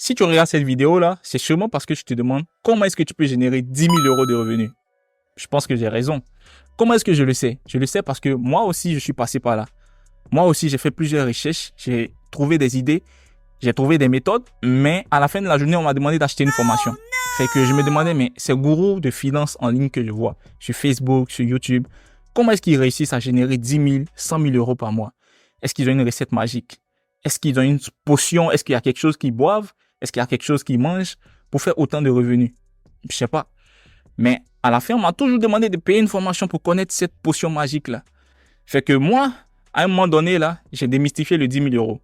Si tu regardes cette vidéo-là, c'est sûrement parce que tu te demandes comment est-ce que tu peux générer 10 000 euros de revenus. Je pense que j'ai raison. Comment est-ce que je le sais? Je le sais parce que moi aussi, je suis passé par là. Moi aussi, j'ai fait plusieurs recherches, j'ai trouvé des idées, j'ai trouvé des méthodes, mais à la fin de la journée, on m'a demandé d'acheter une formation. Fait que je me demandais, mais ces gourous de finance en ligne que je vois sur Facebook, sur YouTube, comment est-ce qu'ils réussissent à générer 10 000, 100 000 euros par mois? Est-ce qu'ils ont une recette magique? Est-ce qu'ils ont une potion? Est-ce qu'il y a quelque chose qu'ils boivent? Est-ce qu'il y a quelque chose qu'ils mangent pour faire autant de revenus? Je sais pas. Mais à la fin, on m'a toujours demandé de payer une formation pour connaître cette potion magique-là. Fait que moi, à un moment donné, là, j'ai démystifié le 10 000 euros.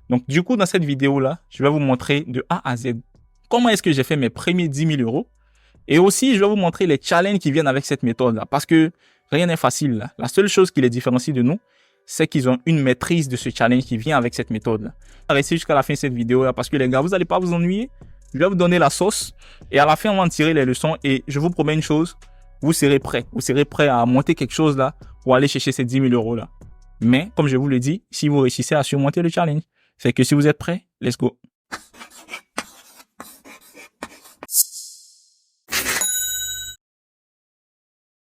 Donc, du coup, dans cette vidéo-là, je vais vous montrer de A à Z comment est-ce que j'ai fait mes premiers 10 000 euros. Et aussi, je vais vous montrer les challenges qui viennent avec cette méthode-là. Parce que rien n'est facile, là. La seule chose qui les différencie de nous, c'est qu'ils ont une maîtrise de ce challenge qui vient avec cette méthode-là. Restez jusqu'à la fin de cette vidéo-là parce que les gars, vous n'allez pas vous ennuyer. Je vais vous donner la sauce et à la fin, on va en tirer les leçons et je vous promets une chose, vous serez prêts. Vous serez prêts à monter quelque chose là pour aller chercher ces 10 000 euros là. Mais, comme je vous l'ai dit, si vous réussissez à surmonter le challenge, c'est que si vous êtes prêts, let's go.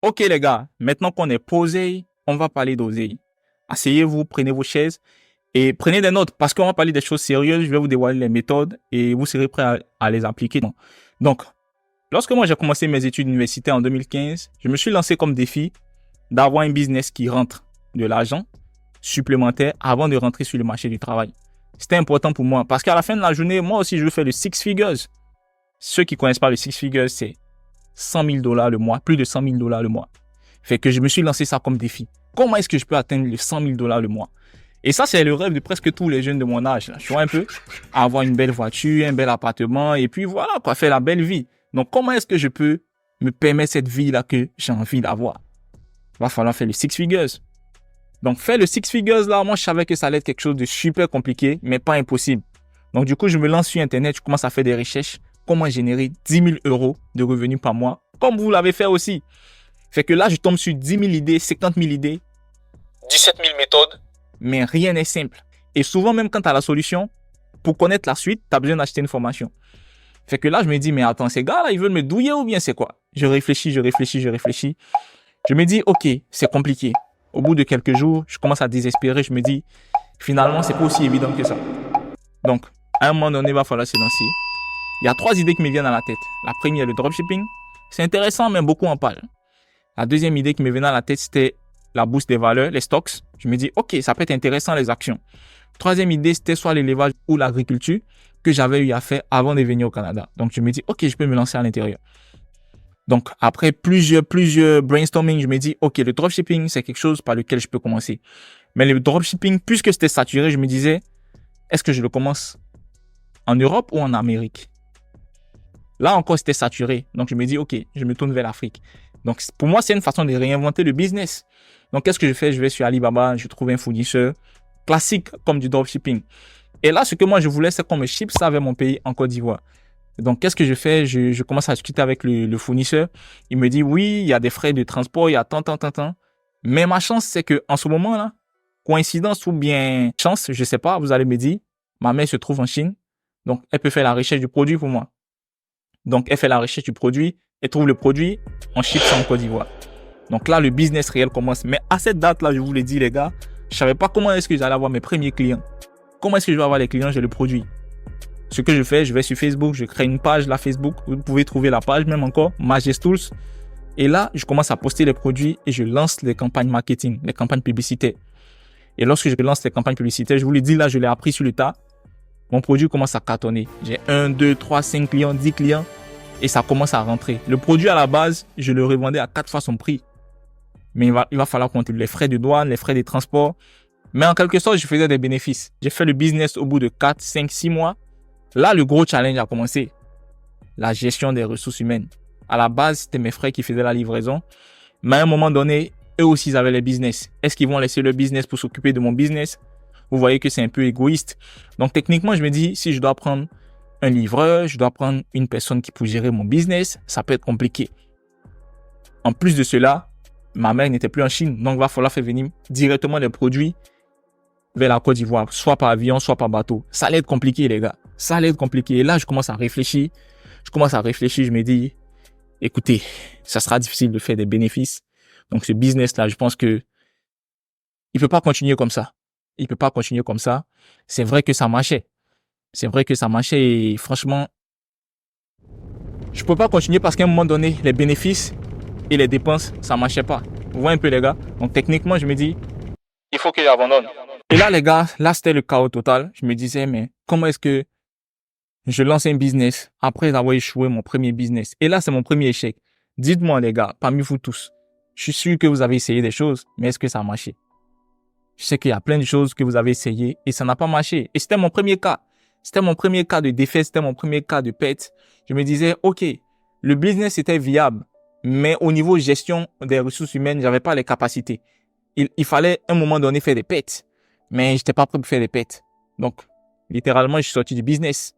Ok les gars, maintenant qu'on est posé, on va parler d'oseille. Asseyez-vous, prenez vos chaises et prenez des notes parce qu'on va parler des choses sérieuses. Je vais vous dévoiler les méthodes et vous serez prêts à les appliquer. Donc, lorsque moi j'ai commencé mes études universitaires en 2015, je me suis lancé comme défi d'avoir un business qui rentre de l'argent supplémentaire avant de rentrer sur le marché du travail. C'était important pour moi parce qu'à la fin de la journée, moi aussi je veux faire le six figures. Ceux qui connaissent pas le six figures, c'est 100 000 $ le mois, plus de 100 000 $ le mois. Fait que je me suis lancé ça comme défi. Comment est-ce que je peux atteindre les 100 000 $ le mois? Et ça, c'est le rêve de presque tous les jeunes de mon âge. Là. Je vois un peu avoir une belle voiture, un bel appartement et puis voilà, quoi, faire la belle vie. Donc, comment est-ce que je peux me permettre cette vie-là que j'ai envie d'avoir? Il va falloir faire le six figures. Donc, faire le six figures là, moi, je savais que ça allait être quelque chose de super compliqué, mais pas impossible. Donc, du coup, je me lance sur Internet, je commence à faire des recherches. Comment générer 10 000 € de revenus par mois, comme vous l'avez fait aussi. Fait que là, je tombe sur 10 000 idées, 50 000 idées, 17 000 méthodes, mais rien n'est simple. Et souvent, même quand tu as la solution, pour connaître la suite, tu as besoin d'acheter une formation. Fait que là, je me dis, mais attends, ces gars-là, ils veulent me douiller ou bien c'est quoi? Je réfléchis. Je me dis, ok, c'est compliqué. Au bout de quelques jours, je commence à désespérer. Je me dis, finalement, c'est pas aussi évident que ça. Donc, à un moment donné, il va falloir se lancer. Il y a 3 idées qui me viennent à la tête. La première, le dropshipping. C'est intéressant, mais beaucoup en parlent. La deuxième idée qui me venait à la tête, c'était la bourse des valeurs, les stocks. Je me dis, ok, ça peut être intéressant, les actions. Troisième idée, c'était soit l'élevage ou l'agriculture que j'avais eu à faire avant de venir au Canada. Donc, je me dis, ok, je peux me lancer à l'intérieur. Donc, après plusieurs brainstorming, je me dis, ok, le dropshipping, c'est quelque chose par lequel je peux commencer. Mais le dropshipping, puisque c'était saturé, je me disais, est-ce que je le commence en Europe ou en Amérique? Là encore, c'était saturé. Donc, je me dis, ok, je me tourne vers l'Afrique. Donc, pour moi, c'est une façon de réinventer le business. Donc, qu'est-ce que je fais? Je vais sur Alibaba, je trouve un fournisseur classique comme du dropshipping. Et là, ce que moi, je voulais, c'est qu'on me ship ça vers mon pays en Côte d'Ivoire. Donc, qu'est-ce que je fais? Je commence à discuter avec le fournisseur. Il me dit, oui, il y a des frais de transport, il y a tant. Mais ma chance, c'est que en ce moment-là, coïncidence ou bien chance, je sais pas, vous allez me dire, ma mère se trouve en Chine. Donc, elle peut faire la recherche du produit pour moi. Donc, elle fait la recherche du produit, elle trouve le produit, on ship ça en Côte d'Ivoire. Donc là, le business réel commence. Mais à cette date-là, je vous l'ai dit, les gars, je savais pas comment est-ce que j'allais avoir mes premiers clients. Comment est-ce que je vais avoir les clients? J'ai le produit. Ce que je fais, je vais sur Facebook, je crée une page là, Facebook. Vous pouvez trouver la page même encore, Majestools. Et là, je commence à poster les produits et je lance les campagnes marketing, les campagnes publicitaires. Et lorsque je lance les campagnes publicitaires, je vous l'ai dit là, je l'ai appris sur le tas. Mon produit commence à cartonner. J'ai 1, 2, 3, 5 clients, 10 clients et ça commence à rentrer. Le produit à la base, je le revendais à 4 fois son prix. Mais il va falloir compter les frais de douane, les frais de transport. Mais en quelque sorte, je faisais des bénéfices. J'ai fait le business au bout de 4, 5, 6 mois. Là, le gros challenge a commencé. La gestion des ressources humaines. À la base, c'était mes frères qui faisaient la livraison. Mais à un moment donné, eux aussi, ils avaient les business. Est-ce qu'ils vont laisser le business pour s'occuper de mon business? Vous voyez que c'est un peu égoïste. Donc, techniquement, je me dis, si je dois prendre un livreur, je dois prendre une personne qui peut gérer mon business, ça peut être compliqué. En plus de cela, ma mère n'était plus en Chine. Donc, il va falloir faire venir directement les produits vers la Côte d'Ivoire, soit par avion, soit par bateau. Ça allait être compliqué, les gars. Ça allait être compliqué. Et là, je commence à réfléchir. Je me dis, écoutez, ça sera difficile de faire des bénéfices. Donc, ce business-là, je pense que il peut pas continuer comme ça. Il peut pas continuer comme ça. C'est vrai que ça marchait. Et franchement, je peux pas continuer parce qu'à un moment donné, les bénéfices et les dépenses, ça marchait pas. Vous voyez un peu, les gars? Donc, techniquement, je me dis, il faut que j'abandonne. Et là, les gars, là, c'était le chaos total. Je me disais, mais comment est-ce que je lance un business après avoir échoué mon premier business? Et là, c'est mon premier échec. Dites-moi, les gars, parmi vous tous, je suis sûr que vous avez essayé des choses, mais est-ce que ça a marché? Je sais qu'il y a plein de choses que vous avez essayé et ça n'a pas marché. Et c'était mon premier cas. C'était mon premier cas de défaite, c'était mon premier cas de perte. Je me disais, OK, le business était viable, mais au niveau gestion des ressources humaines, j'avais pas les capacités. Il fallait à un moment donné faire des pertes, mais j'étais pas prêt pour faire des pertes. Donc, littéralement, je suis sorti du business.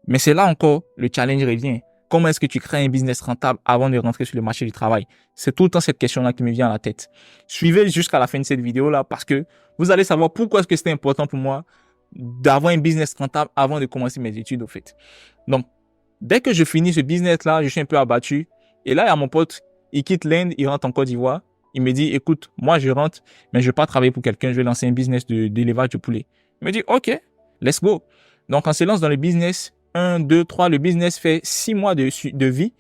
Mais c'est là encore, le challenge revient. Comment est-ce que tu crées un business rentable avant de rentrer sur le marché du travail? C'est tout le temps cette question-là qui me vient à la tête. Suivez jusqu'à la fin de cette vidéo-là parce que vous allez savoir pourquoi est-ce que c'était important pour moi d'avoir un business rentable avant de commencer mes études, au fait. Donc, dès que je finis ce business-là, je suis un peu abattu. Et là, il y a mon pote, il quitte l'Inde, il rentre en Côte d'Ivoire. Il me dit, écoute, moi, je rentre, mais je vais pas travailler pour quelqu'un, je vais lancer un business d'élevage de poulet. Il me dit, OK, let's go. Donc, on se lance dans le business. 1, 2, 3, le business fait 6 mois de vie.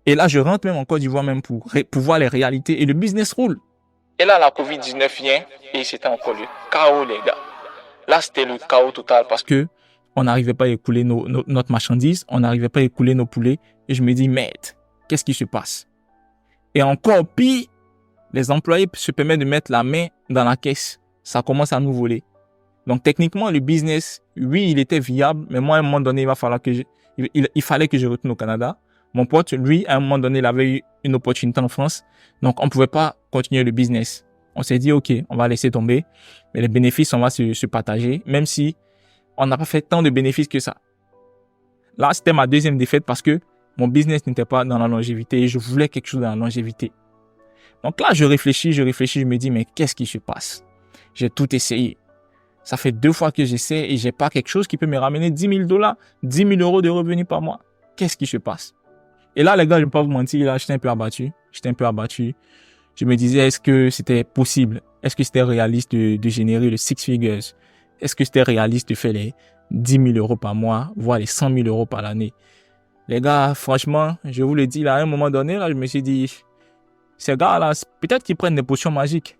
Et là, je rentre même en Côte d'Ivoire même pour voir les réalités et le business roule. Et là, la COVID-19 vient et c'était encore le chaos, les gars. Là, c'était le chaos total parce que on n'arrivait pas à écouler notre marchandise, on n'arrivait pas à écouler nos poulets. Et je me dis, merde, qu'est-ce qui se passe? Et encore pire, les employés se permettent de mettre la main dans la caisse. Ça commence à nous voler. Donc, techniquement, le business, oui, il était viable, mais moi, à un moment donné, il fallait que je retourne au Canada. Mon pote, lui, à un moment donné, il avait eu une opportunité en France. Donc, on ne pouvait pas continuer le business. On s'est dit, OK, on va laisser tomber. Mais les bénéfices, on va se partager, même si on n'a pas fait tant de bénéfices que ça. Là, c'était ma deuxième défaite parce que mon business n'était pas dans la longévité et je voulais quelque chose dans la longévité. Donc là, je réfléchis, je me dis, mais qu'est-ce qui se passe? J'ai tout essayé. Ça fait 2 fois que j'essaie et j'ai pas quelque chose qui peut me ramener 10 000 $, 10 000 € de revenus par mois. Qu'est-ce qui se passe? Et là, les gars, je ne vais pas vous mentir, là, j'étais un peu abattu. Je me disais, est-ce que c'était possible? Est-ce que c'était réaliste de générer le 6 figures? Est-ce que c'était réaliste de faire les 10 000 € par mois, voire les 100 000 € par l'année? Les gars, franchement, je vous le dis, là, à un moment donné, là, je me suis dit, ces gars-là, peut-être qu'ils prennent des potions magiques.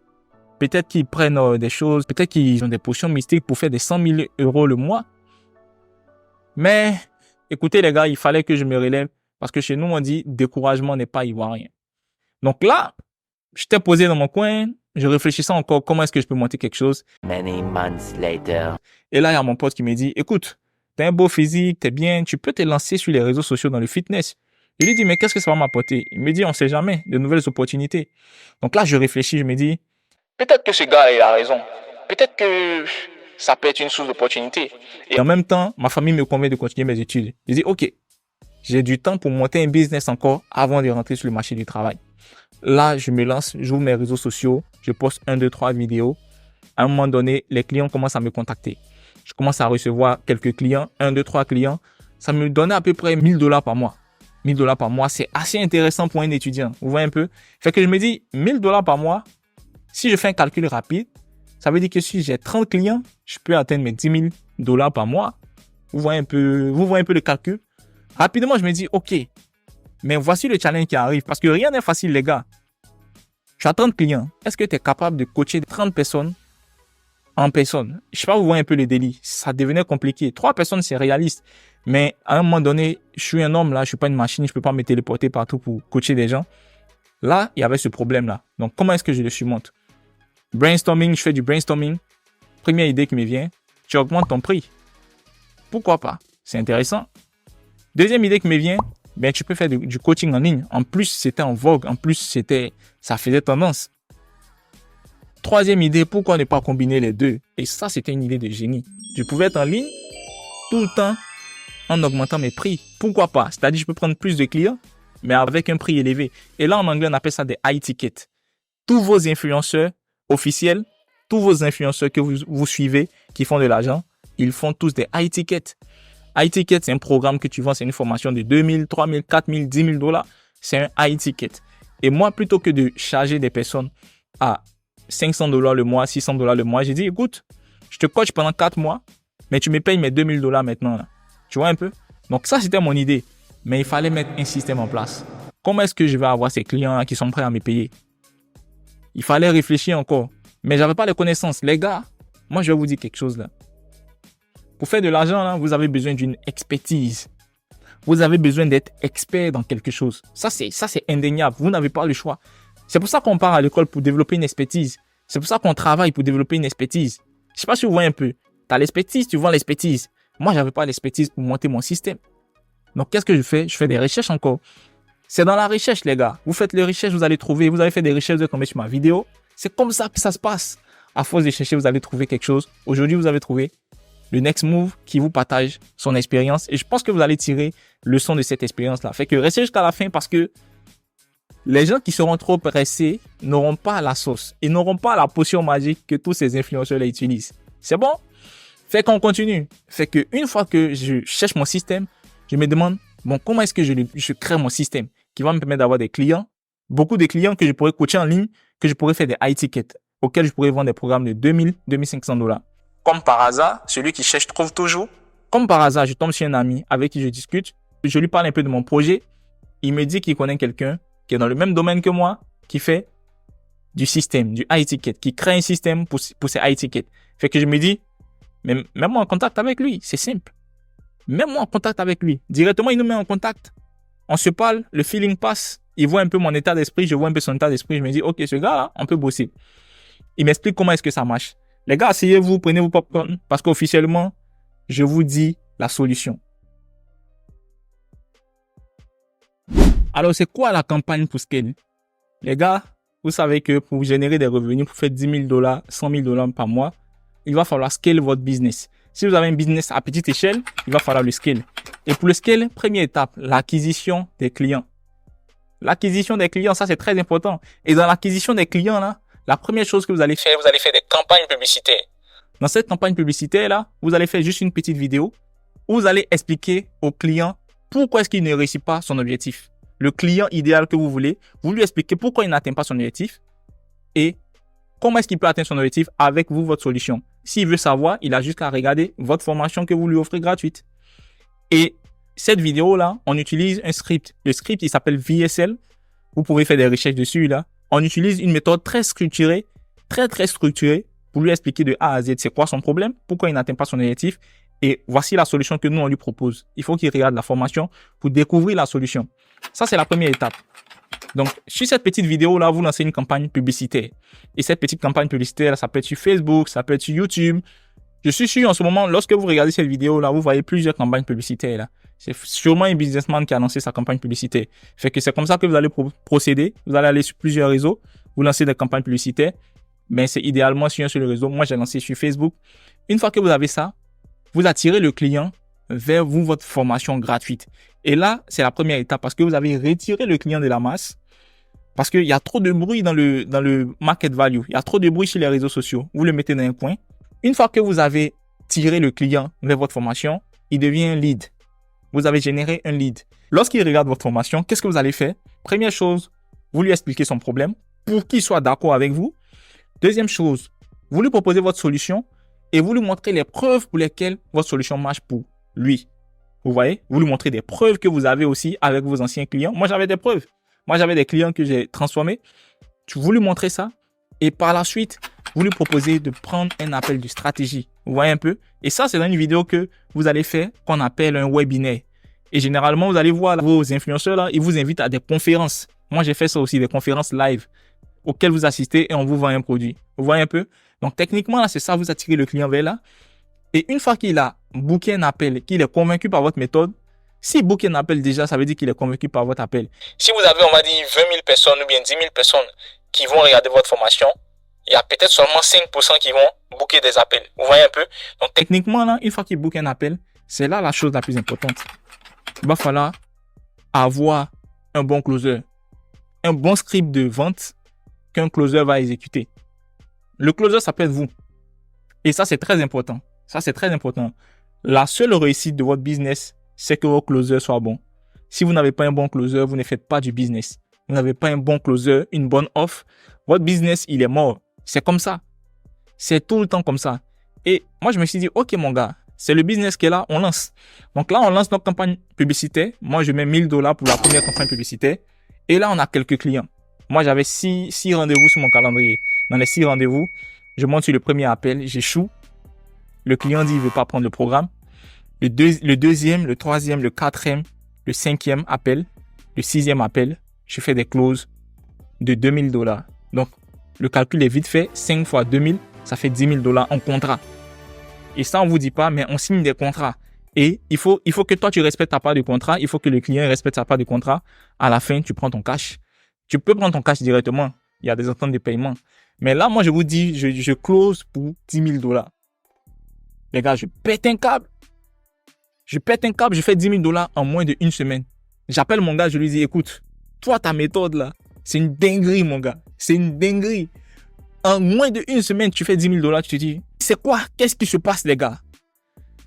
Peut-être qu'ils prennent des choses, peut-être qu'ils ont des potions mystiques pour faire des 100 000 € le mois. Mais, écoutez les gars, il fallait que je me relève parce que chez nous, on dit découragement n'est pas ivoirien. Donc là, j'étais posé dans mon coin, je réfléchissais encore comment est-ce que je peux monter quelque chose. Many months later. Et là, il y a mon pote qui me dit, écoute, t'as un beau physique, t'es bien, tu peux te lancer sur les réseaux sociaux dans le fitness. Je lui dis, mais qu'est-ce que ça va m'apporter? Il me dit, on sait jamais, de nouvelles opportunités. Donc là, je réfléchis, je me dis, peut-être que ce gars il a raison. Peut-être que ça peut être une source d'opportunité. Et en même temps, ma famille me convainc de continuer mes études. Je dis, OK, j'ai du temps pour monter un business encore avant de rentrer sur le marché du travail. Là, je me lance, j'ouvre mes réseaux sociaux, je poste 1, 2, 3 vidéos. À un moment donné, les clients commencent à me contacter. Je commence à recevoir quelques clients, 1, 2, 3 clients. Ça me donnait à peu près 1 000 $ par mois. 1 000 $ par mois, c'est assez intéressant pour un étudiant. Vous voyez un peu? Fait que je me dis, 1 000 $ par mois, si je fais un calcul rapide, ça veut dire que si j'ai 30 clients, je peux atteindre mes 10 000 $ par mois. Vous voyez un peu le calcul? Rapidement, je me dis, OK, mais voici le challenge qui arrive parce que rien n'est facile, les gars. Tu as 30 clients. Est-ce que tu es capable de coacher 30 personnes en personne? Je sais pas, vous voyez un peu le délit. Ça devenait compliqué. 3 personnes, c'est réaliste. Mais à un moment donné, je suis un homme là, je suis pas une machine, je peux pas me téléporter partout pour coacher des gens. Là, il y avait ce problème-là. Donc, comment est-ce que je le surmonte? Brainstorming, je fais du brainstorming. Première idée qui me vient, tu augmentes ton prix. Pourquoi pas? C'est intéressant. Deuxième idée qui me vient, ben, tu peux faire du coaching en ligne. En plus, c'était en vogue. En plus, ça faisait tendance. Troisième idée, pourquoi ne pas combiner les deux? Et ça, c'était une idée de génie. Je pouvais être en ligne tout le temps en augmentant mes prix. Pourquoi pas? C'est-à-dire, je peux prendre plus de clients, mais avec un prix élevé. Et là, en anglais, on appelle ça des high tickets. Tous vos influenceurs officiels tous vos influenceurs que vous suivez qui font de l'argent, ils font tous des high tickets. High ticket, c'est un programme que tu vends, c'est une formation de 2000, 3000, 4000, 10 000 $. C'est un high ticket. Et moi, plutôt que de charger des personnes à 500 $ le mois, 600 $ le mois, j'ai dit, écoute, je te coach pendant 4 mois, mais tu me payes mes 2000 $ maintenant. Là. Tu vois un peu? Donc ça, c'était mon idée. Mais il fallait mettre un système en place. Comment est-ce que je vais avoir ces clients qui sont prêts à me payer? Il fallait réfléchir encore. Mais j'avais pas les connaissances. Les gars, moi, je vais vous dire quelque chose là. Pour faire de l'argent, là, vous avez besoin d'une expertise. Vous avez besoin d'être expert dans quelque chose. Ça, c'est indéniable. Vous n'avez pas le choix. C'est pour ça qu'on part à l'école pour développer une expertise. C'est pour ça qu'on travaille pour développer une expertise. Je sais pas si vous voyez un peu. Tu as l'expertise, tu vends l'expertise. Moi, j'avais pas l'expertise pour monter mon système. Donc, qu'est-ce que je fais? Je fais des recherches encore. C'est dans la recherche, les gars. Vous faites les recherches, vous allez trouver. Vous avez fait des recherches, vous allez tomber sur ma vidéo. C'est comme ça que ça se passe. À force de chercher, vous allez trouver quelque chose. Aujourd'hui, vous avez trouvé le Next Move qui vous partage son expérience. Et je pense que vous allez tirer leçon de cette expérience-là. Fait que restez jusqu'à la fin parce que les gens qui seront trop pressés n'auront pas la sauce. Ils n'auront pas la potion magique que tous ces influenceurs là utilisent. C'est bon? Fait qu'on continue. Fait que une fois que je cherche mon système, je me demande, bon, comment est-ce que je crée mon système qui va me permettre d'avoir des clients, beaucoup de clients que je pourrais coacher en ligne, que je pourrais faire des high tickets, auxquels je pourrais vendre des programmes de 2000, 2500 $. Comme par hasard, celui qui cherche trouve toujours. Comme par hasard, je tombe sur un ami avec qui je discute. Je lui parle un peu de mon projet. Il me dit qu'il connaît quelqu'un qui est dans le même domaine que moi, qui fait du système, du high ticket, qui crée un système pour ces high tickets. Fait que je me dis, mais mets-moi en contact avec lui, c'est simple. Mets-moi en contact avec lui. Directement, il nous met en contact. On se parle, le feeling passe. Il voit un peu mon état d'esprit, je vois un peu son état d'esprit. Je me dis, ok, ce gars-là, on peut bosser. Il m'explique comment est-ce que ça marche. Les gars, asseyez-vous, prenez vos popcorn, parce qu'officiellement, je vous dis la solution. Alors, c'est quoi la campagne pour Scale? Les gars, vous savez que pour générer des revenus, pour faire 10 000 $, 100 000 $ par mois, il va falloir scale votre business. Si vous avez un business à petite échelle, il va falloir le scale. Et pour le scale, première étape, l'acquisition des clients. L'acquisition des clients, ça c'est très important. Et dans l'acquisition des clients, là, la première chose que vous allez faire des campagnes publicitaires. Dans cette campagne publicitaire-là, vous allez faire juste une petite vidéo où vous allez expliquer au client pourquoi est-ce qu'il ne réussit pas son objectif. Le client idéal que vous voulez, vous lui expliquez pourquoi il n'atteint pas son objectif et comment est-ce qu'il peut atteindre son objectif avec vous, votre solution. S'il veut savoir, il a juste à regarder votre formation que vous lui offrez gratuite. Et cette vidéo-là, on utilise un script. Le script, il s'appelle VSL. Vous pouvez faire des recherches dessus, là. On utilise une méthode très structurée pour lui expliquer de A à Z c'est quoi son problème, pourquoi il n'atteint pas son objectif et voici la solution que nous on lui propose. Il faut qu'il regarde la formation pour découvrir la solution. Ça, c'est la première étape. Donc, sur cette petite vidéo-là, vous lancez une campagne publicitaire. Et cette petite campagne publicitaire, ça peut être sur Facebook, ça peut être sur YouTube. Je suis sûr en ce moment, lorsque vous regardez cette vidéo-là, vous voyez plusieurs campagnes publicitaires là. C'est sûrement un businessman qui a lancé sa campagne publicitaire. Fait que c'est comme ça que vous allez procéder. Vous allez aller sur plusieurs réseaux, vous lancez des campagnes publicitaires. Mais c'est idéalement sur un seul réseau. Moi, j'ai lancé sur Facebook. Une fois que vous avez ça, vous attirez le client vers vous, votre formation gratuite. Et là, c'est la première étape parce que vous avez retiré le client de la masse. Parce qu'il y a trop de bruit dans le market value. Il y a trop de bruit sur les réseaux sociaux. Vous le mettez dans un coin. Une fois que vous avez tiré le client vers votre formation, il devient un lead. Vous avez généré un lead. Lorsqu'il regarde votre formation, qu'est-ce que vous allez faire? Première chose, vous lui expliquez son problème pour qu'il soit d'accord avec vous. Deuxième chose, vous lui proposez votre solution et vous lui montrez les preuves pour lesquelles votre solution marche pour lui. Vous voyez? Vous lui montrez des preuves que vous avez aussi avec vos anciens clients. Moi, j'avais des preuves. Moi, j'avais des clients que j'ai transformés. Vous lui montrez ça et par la suite, vous lui proposez de prendre un appel de stratégie. Vous voyez un peu? Et ça, c'est dans une vidéo que vous allez faire qu'on appelle un webinaire. Et généralement, vous allez voir vos influenceurs là, ils vous invitent à des conférences. Moi, j'ai fait ça aussi, des conférences live auxquelles vous assistez et on vous vend un produit. Vous voyez un peu? Donc, techniquement, là, c'est ça, vous attirez le client vers là. Et une fois qu'il a booké un appel, qu'il est convaincu par votre méthode, s'il book un appel déjà, ça veut dire qu'il est convaincu par votre appel. Si vous avez, on va dire, 20 000 personnes ou bien 10 000 personnes qui vont regarder votre formation, il y a peut-être seulement 5% qui vont booker des appels. Vous voyez un peu? Donc, techniquement, là, une fois qu'il book un appel, c'est là la chose la plus importante. Il va falloir avoir un bon closer, un bon script de vente qu'un closer va exécuter. Le closer, ça peut être vous. Et ça, c'est très important. Ça, c'est très important. La seule réussite de votre business, c'est que vos closers soient bons. Si vous n'avez pas un bon closer, vous ne faites pas du business. Vous n'avez pas un bon closer, une bonne offre, votre business, il est mort. C'est comme ça. C'est tout le temps comme ça. Et moi, je me suis dit, OK, mon gars, c'est le business qui est là, on lance. Donc là, on lance notre campagne publicitaire. Moi, je mets $1000 pour la première campagne publicitaire. Et là, on a quelques clients. Moi, j'avais six rendez-vous sur mon calendrier. Dans les 6 rendez-vous, je monte sur le premier appel, j'échoue. Le client dit, il veut pas prendre le programme. Le deuxième, le troisième, le quatrième, le cinquième appel, le sixième appel, je fais des clauses de $2000. Donc, le calcul est vite fait. 5 fois 2000, ça fait $10,000 en contrat. Et ça, on vous dit pas, mais on signe des contrats. Et il faut que toi, tu respectes ta part de contrat. Il faut que le client respecte sa part de contrat. À la fin, tu prends ton cash. Tu peux prendre ton cash directement. Il y a des ententes de paiement. Mais là, moi, je vous dis, je close pour $10,000. Les gars, je pète un câble. Je fais $10,000 en moins d'1 semaine. J'appelle mon gars, je lui dis, écoute, toi, ta méthode là, c'est une dinguerie, mon gars. C'est une dinguerie. En moins d'1 semaine, tu fais $10,000, tu te dis, c'est quoi? Qu'est-ce qui se passe, les gars?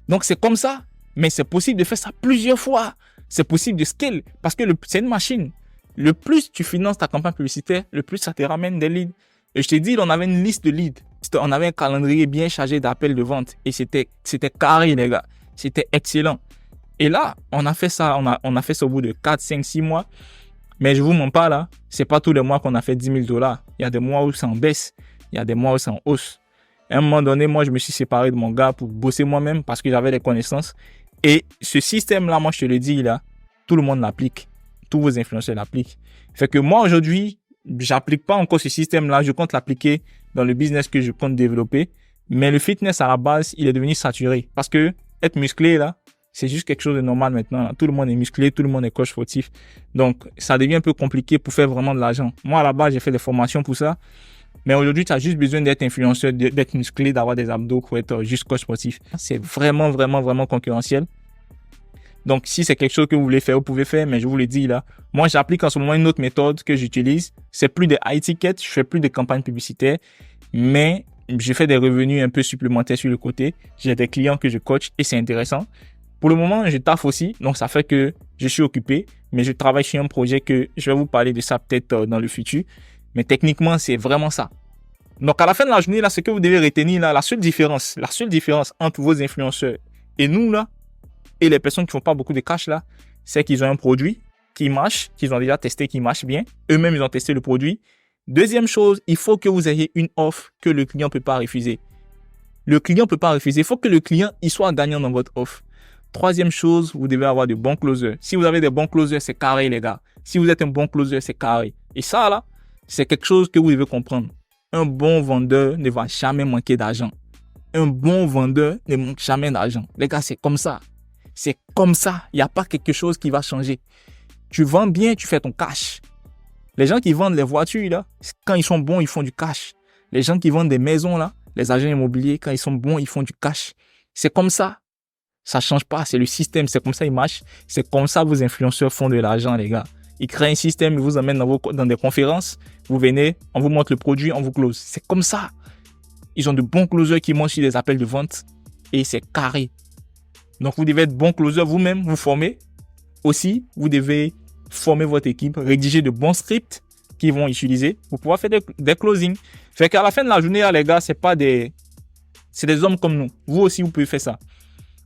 Donc, c'est comme ça. Mais c'est possible de faire ça plusieurs fois. C'est possible de scale parce que c'est une machine. Le plus tu finances ta campagne publicitaire, le plus ça te ramène des leads. Et je t'ai dit, on avait une liste de leads. On avait un calendrier bien chargé d'appels de vente. Et c'était carré, les gars. C'était excellent. Et là, on a fait ça. On a fait ça au bout de 4, 5, 6 mois. Mais je vous mens pas là. C'est pas tous les mois qu'on a fait $10,000. Il y a des mois où c'est en baisse. Il y a des mois où c'est en hausse. À un moment donné, moi, je me suis séparé de mon gars pour bosser moi-même parce que j'avais des connaissances. Et ce système-là, moi, je te le dis, là, tout le monde l'applique. Tous vos influenceurs l'appliquent. Fait que moi, aujourd'hui, j'applique pas encore ce système-là. Je compte l'appliquer dans le business que je compte développer. Mais le fitness, à la base, il est devenu saturé. Parce que être musclé, là, c'est juste quelque chose de normal maintenant. Tout le monde est musclé, tout le monde est coach sportif. Donc, ça devient un peu compliqué pour faire vraiment de l'argent. Moi, à la base, j'ai fait des formations pour ça. Mais aujourd'hui, tu as juste besoin d'être influenceur, d'être musclé, d'avoir des abdos pour être juste coach sportif. C'est vraiment, vraiment, vraiment concurrentiel. Donc, si c'est quelque chose que vous voulez faire, vous pouvez faire. Mais je vous le dis là, moi, j'applique en ce moment une autre méthode que j'utilise. C'est plus des high tickets. Je fais plus de campagnes publicitaires. Mais je fais des revenus un peu supplémentaires sur le côté. J'ai des clients que je coach et c'est intéressant. Pour le moment, je taffe aussi. Donc, ça fait que je suis occupé. Mais je travaille sur un projet que je vais vous parler de ça peut-être dans le futur. Mais techniquement, c'est vraiment ça. Donc, à la fin de la journée, là, ce que vous devez retenir, là, la seule différence entre vos influenceurs et nous, là, et les personnes qui font pas beaucoup de cash, là, c'est qu'ils ont un produit qui marche, qu'ils ont déjà testé, qui marche bien. Eux-mêmes, ils ont testé le produit. Deuxième chose, il faut que vous ayez une offre que le client peut pas refuser. Le client peut pas refuser. Il faut que le client, il soit gagnant dans votre offre. Troisième chose, vous devez avoir de bons closers. Si vous avez des bons closers, c'est carré, les gars. Si vous êtes un bon closer, c'est carré. Et ça, là, c'est quelque chose que vous devez comprendre. Un bon vendeur ne va jamais manquer d'argent. Un bon vendeur ne manque jamais d'argent. Les gars, c'est comme ça. C'est comme ça. Il n'y a pas quelque chose qui va changer. Tu vends bien, tu fais ton cash. Les gens qui vendent les voitures, là, quand ils sont bons, ils font du cash. Les gens qui vendent des maisons, là, les agents immobiliers, quand ils sont bons, ils font du cash. C'est comme ça. Ça change pas. C'est le système. C'est comme ça, il marche. C'est comme ça, vos influenceurs font de l'argent, les gars. Ils créent un système, ils vous emmènent dans des conférences. Vous venez, on vous montre le produit, on vous close. C'est comme ça. Ils ont de bons closers qui montent sur des appels de vente et c'est carré. Donc, vous devez être bon closer vous-même, vous former. Aussi, vous devez former votre équipe, rédiger de bons scripts qu'ils vont utiliser pour pouvoir faire des closings. Fait qu'à la fin de la journée, là, les gars, c'est des hommes comme nous. Vous aussi, vous pouvez faire ça.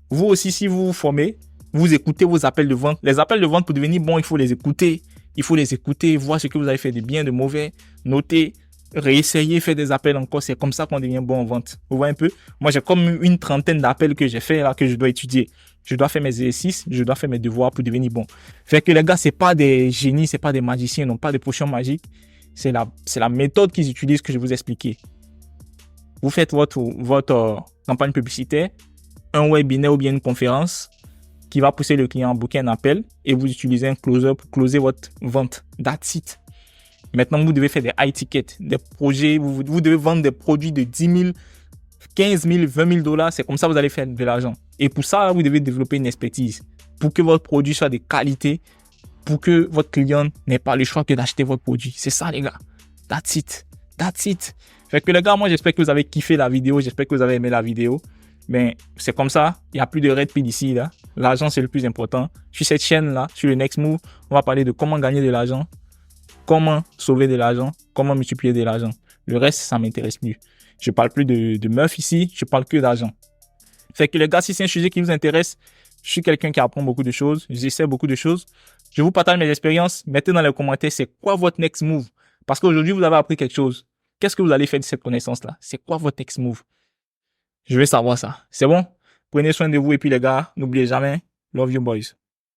Vous aussi, si vous vous formez, vous écoutez vos appels de vente. Les appels de vente, pour devenir bon, il faut les écouter. Il faut les écouter, voir ce que vous avez fait de bien, de mauvais, noter, réessayer, faire des appels encore. C'est comme ça qu'on devient bon en vente. Vous voyez un peu? Moi, j'ai comme une trentaine d'appels que j'ai fait là, que je dois étudier. Je dois faire mes exercices, je dois faire mes devoirs pour devenir bon. Fait que les gars, c'est pas des génies, c'est pas des magiciens, non pas des potions magiques. C'est la méthode qu'ils utilisent que je vous ai expliqué. Vous faites votre campagne publicitaire, un webinaire ou bien une conférence qui va pousser le client à booker un appel et vous utilisez un closer pour closer votre vente. That's it. Maintenant, vous devez faire des high tickets, des projets. Vous devez vendre des produits de 10 000, 15 000, 20 000 $. C'est comme ça que vous allez faire de l'argent. Et pour ça, vous devez développer une expertise pour que votre produit soit de qualité, pour que votre client n'ait pas le choix que d'acheter votre produit. C'est ça, les gars. That's it. That's it. Fait que les gars, moi, j'espère que vous avez kiffé la vidéo. J'espère que vous avez aimé la vidéo. Mais c'est comme ça. Il n'y a plus de red pill ici, là. L'argent, c'est le plus important. Sur cette chaîne-là, sur le Next Move, on va parler de comment gagner de l'argent, comment sauver de l'argent, comment multiplier de l'argent. Le reste, ça m'intéresse plus. Je parle plus de meufs ici. Je parle que d'argent. Fait que les gars, si c'est un sujet qui vous intéresse, je suis quelqu'un qui apprend beaucoup de choses. J'essaie beaucoup de choses. Je vous partage mes expériences. Mettez dans les commentaires, c'est quoi votre next move? Parce qu'aujourd'hui, vous avez appris quelque chose. Qu'est-ce que vous allez faire de cette connaissance-là? C'est quoi votre next move? Je veux savoir ça. C'est bon? Prenez soin de vous et puis les gars, n'oubliez jamais, love you boys.